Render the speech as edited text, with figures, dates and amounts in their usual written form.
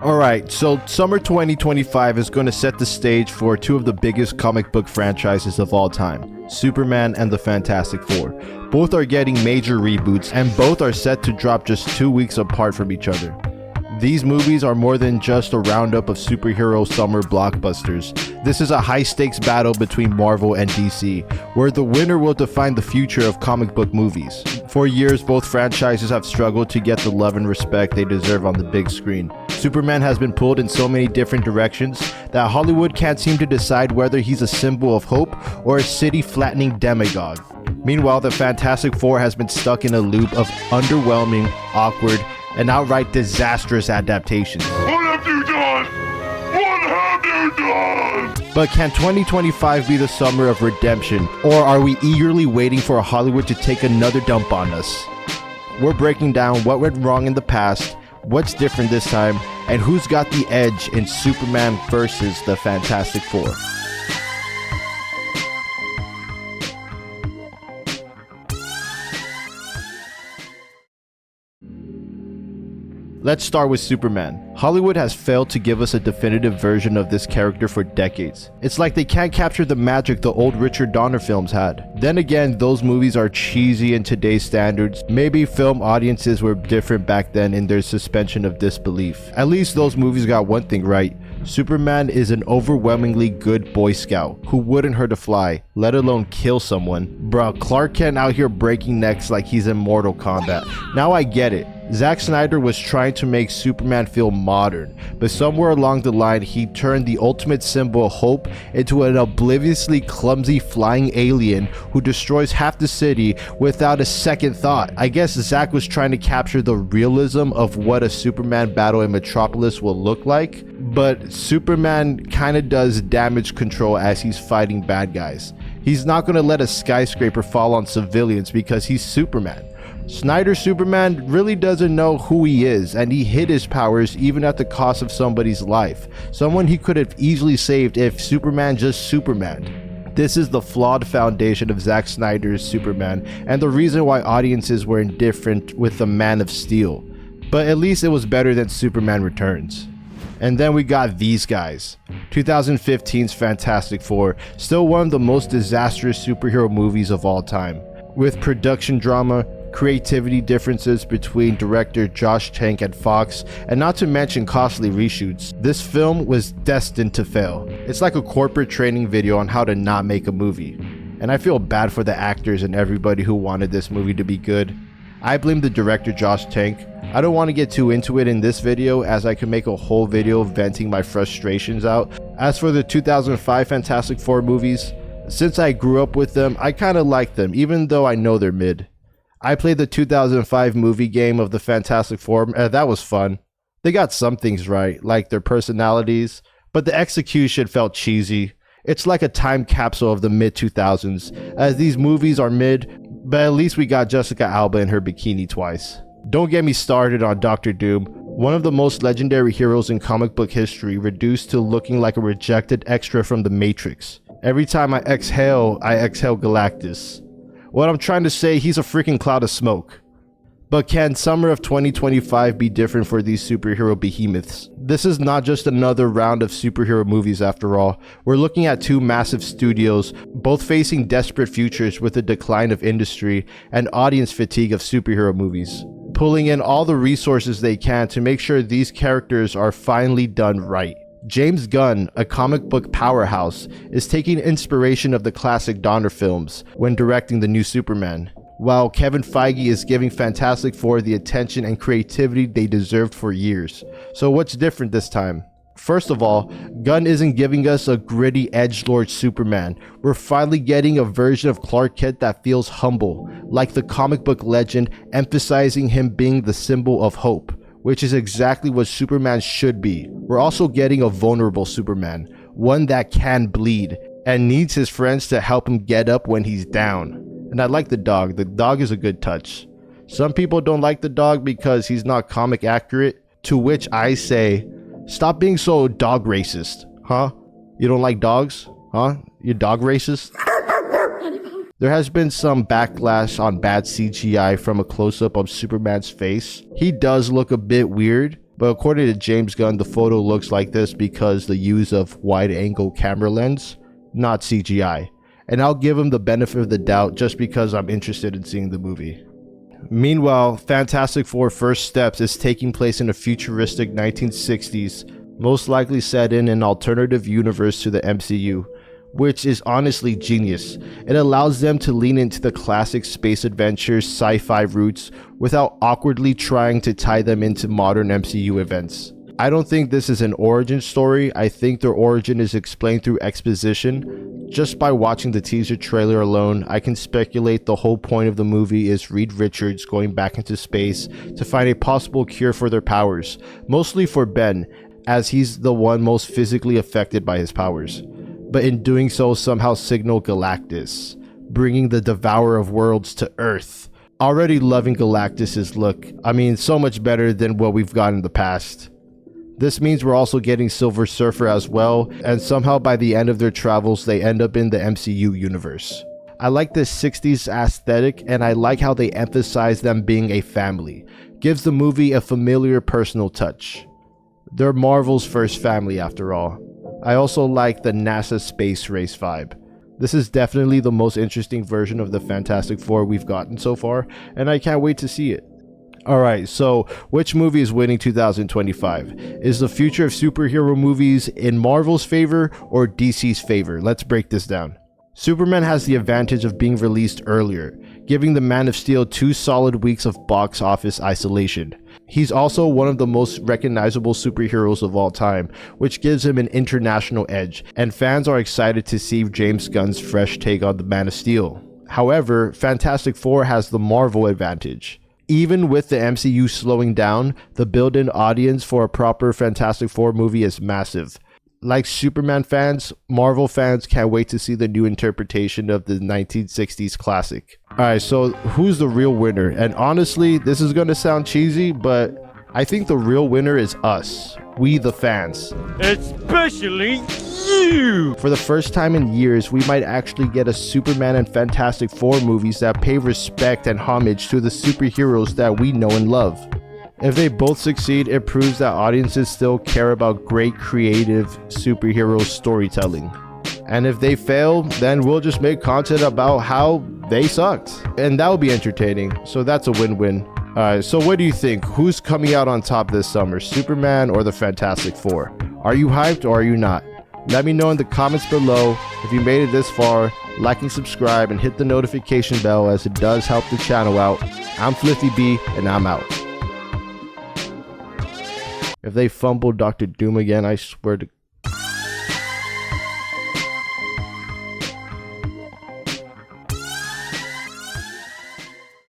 Alright, so summer 2025 is going to set the stage for two of the biggest comic book franchises of all time, Superman and the Fantastic Four. Both are getting major reboots, and both are set to drop just 2 weeks apart from each other. These movies are more than just a roundup of superhero summer blockbusters. This is a high-stakes battle between Marvel and DC, where the winner will define the future of comic book movies. For years, both franchises have struggled to get the love and respect they deserve on the big screen. Superman has been pulled in so many different directions that Hollywood can't seem to decide whether he's a symbol of hope or a city-flattening demagogue. Meanwhile, the Fantastic Four has been stuck in a loop of underwhelming, awkward, and outright disastrous adaptations. What have you done? What have you done? But can 2025 be the summer of redemption, or are we eagerly waiting for Hollywood to take another dump on us? We're breaking down what went wrong in the past, what's different this time, and who's got the edge in Superman versus the Fantastic Four. Let's start with Superman. Hollywood has failed to give us a definitive version of this character for decades. It's like they can't capture the magic the old Richard Donner films had. Then again, those movies are cheesy in today's standards. Maybe film audiences were different back then in their suspension of disbelief. At least those movies got one thing right. Superman is an overwhelmingly good Boy Scout who wouldn't hurt a fly, let alone kill someone. Bruh, Clark Kent out here breaking necks like he's in Mortal Kombat. Now I get it. Zack Snyder was trying to make Superman feel modern, but somewhere along the line he turned the ultimate symbol of hope into an obliviously clumsy flying alien who destroys half the city without a second thought. I guess Zack was trying to capture the realism of what a Superman battle in Metropolis will look like, but Superman kinda does damage control as he's fighting bad guys. He's not gonna let a skyscraper fall on civilians because he's Superman. Snyder's Superman really doesn't know who he is, and he hid his powers even at the cost of somebody's life. Someone he could have easily saved if Superman just Supermaned. This is the flawed foundation of Zack Snyder's Superman, and the reason why audiences were indifferent with the Man of Steel. But at least it was better than Superman Returns. And then we got these guys. 2015's Fantastic Four, still one of the most disastrous superhero movies of all time. With production drama, creativity differences between director Josh Trank and Fox, and not to mention costly reshoots, this film was destined to fail. It's like a corporate training video on how to not make a movie. And I feel bad for the actors and everybody who wanted this movie to be good. I blame the director Josh Trank. I don't want to get too into it in this video, as I can make a whole video venting my frustrations out. As for the 2005 Fantastic Four movies, since I grew up with them, I kinda like them, even though I know they're mid. I played the 2005 movie game of the Fantastic Four, that was fun. They got some things right, like their personalities, but the execution felt cheesy. It's like a time capsule of the mid-2000s, as these movies are mid, but at least we got Jessica Alba in her bikini twice. Don't get me started on Dr. Doom, one of the most legendary heroes in comic book history, reduced to looking like a rejected extra from The Matrix. Every time I exhale Galactus. What I'm trying to say, he's a freaking cloud of smoke. But can summer of 2025 be different for these superhero behemoths? This is not just another round of superhero movies after all. We're looking at two massive studios, both facing desperate futures with the decline of industry and audience fatigue of superhero movies, pulling in all the resources they can to make sure these characters are finally done right. James Gunn, a comic book powerhouse, is taking inspiration of the classic Donner films when directing the new Superman, while Kevin Feige is giving Fantastic Four the attention and creativity they deserved for years. So what's different this time? First of all, Gunn isn't giving us a gritty edgelord Superman. We're finally getting a version of Clark Kent that feels humble, like the comic book legend, emphasizing him being the symbol of hope, which is exactly what Superman should be. We're also getting a vulnerable Superman, one that can bleed, and needs his friends to help him get up when he's down. And I like the dog. The dog is a good touch. Some people don't like the dog because he's not comic accurate, to which I say, stop being so dog racist, huh? You don't like dogs? Huh? You dog racist? There has been some backlash on bad CGI from a close-up of Superman's face. He does look a bit weird, but according to James Gunn, the photo looks like this because the use of wide-angle camera lens, not CGI. And I'll give him the benefit of the doubt just because I'm interested in seeing the movie. Meanwhile, Fantastic Four First Steps is taking place in a futuristic 1960s, most likely set in an alternative universe to the MCU, which is honestly genius. It allows them to lean into the classic space adventures sci-fi roots without awkwardly trying to tie them into modern MCU events. I don't think this is an origin story. I think their origin is explained through exposition. Just by watching the teaser trailer alone, I can speculate the whole point of the movie is Reed Richards going back into space to find a possible cure for their powers, mostly for Ben, as he's the one most physically affected by his powers. But in doing so, somehow signal Galactus, bringing the Devourer of Worlds to Earth. Already loving Galactus's look. I mean, so much better than what we've got in the past. This means we're also getting Silver Surfer as well, and somehow by the end of their travels, they end up in the MCU universe. I like this 60s aesthetic, and I like how they emphasize them being a family. Gives the movie a familiar personal touch. They're Marvel's first family after all. I also like the NASA space race vibe. This is definitely the most interesting version of the Fantastic Four we've gotten so far, and I can't wait to see it. Alright, so which movie is winning 2025? Is the future of superhero movies in Marvel's favor or DC's favor? Let's break this down. Superman has the advantage of being released earlier, giving the Man of Steel 2 solid weeks of box office isolation. He's also one of the most recognizable superheroes of all time, which gives him an international edge, and fans are excited to see James Gunn's fresh take on the Man of Steel. However, Fantastic Four has the Marvel advantage. Even with the MCU slowing down, the built-in audience for a proper Fantastic Four movie is massive. Like Superman fans, Marvel fans can't wait to see the new interpretation of the 1960s classic. Alright, so who's the real winner? And honestly, this is gonna sound cheesy, but I think the real winner is us. We the fans. Especially you! For the first time in years, we might actually get a Superman and Fantastic Four movies that pay respect and homage to the superheroes that we know and love. If they both succeed, it proves that audiences still care about great creative superhero storytelling. And if they fail, then we'll just make content about how they sucked. And that will be entertaining, so that's a win-win. Alright, so what do you think? Who's coming out on top this summer, Superman or the Fantastic Four? Are you hyped or are you not? Let me know in the comments below. If you made it this far, like and subscribe and hit the notification bell as it does help the channel out. I'm Flifty B and I'm out. If they fumble Dr. Doom again, I swear to